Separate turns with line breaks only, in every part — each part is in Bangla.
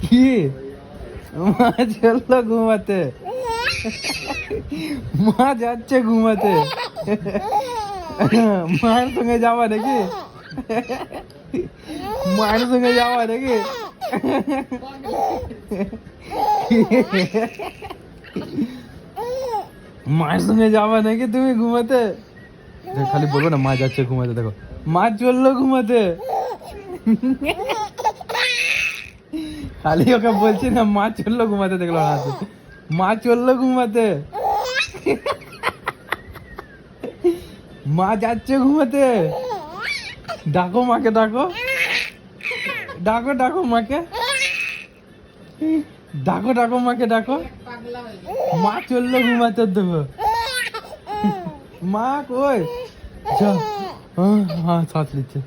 কি মা চললো ঘুমাতে, মা যাচ্ছে ঘুমাতে, মায়ের সঙ্গে যাওয়া নাকি, মায়ের সঙ্গে যাওয়া নাকি, মায়ের সঙ্গে যাওয়া নাকি তুমি ঘুমাতে? খালি বলবো না মা যাচ্ছে ঘুমাতে, দেখো মা চললো ঘুমাতে, খালি ওকে বলছি না মা চললো ঘুমাতে, দেখলো হাতে মা চললো ঘুমাতে, মা যাচ্ছে ঘুমাতে, ডাকো মাকে, ডাকো ডাকো, ডাকো মাকে, ডাকো ডাকো মাকে, ডাকো, মা চললো ঘুমাতে, দেবো মা কই, হ্যাঁ শ্বাস নিচ্ছে,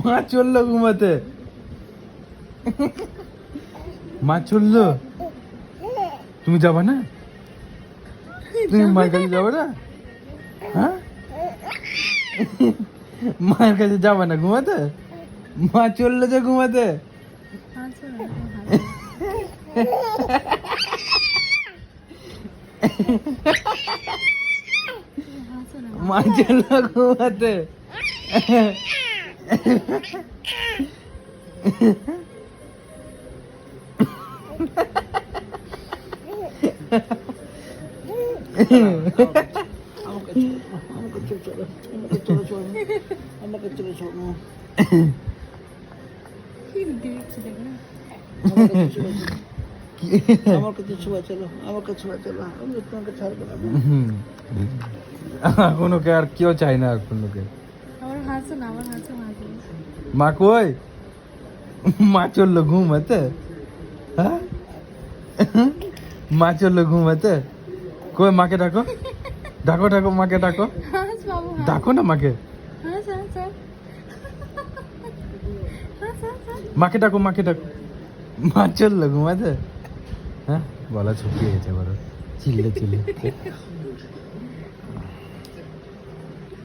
মা চললো ঘুমাতে, মা চললো, তুমি যাবা না, তুমি মায়ের কাছে যাবে না, হ্যাঁ মায়ের কাছে যাবে না ঘুমাতে, মা চললো যে ঘুমাতে, মা চললো ঘুমাতে, কোনোকে আর কেউ চাই না, কোনোকে মা কই, মা চললো ঘুমাতে, হ্যাঁ মা চললো ঘুমাতে, কই মাকে ডাকো, ডাকো ডাকো মাকে, ডাকো ডাকো না মাকে, মাকে ডাকো, মাকে ডাকো, মা চললো ঘুমাতে, হ্যাঁ বলা ছুটিয়ে গেছে বড়, চিল্লে চিল্লে।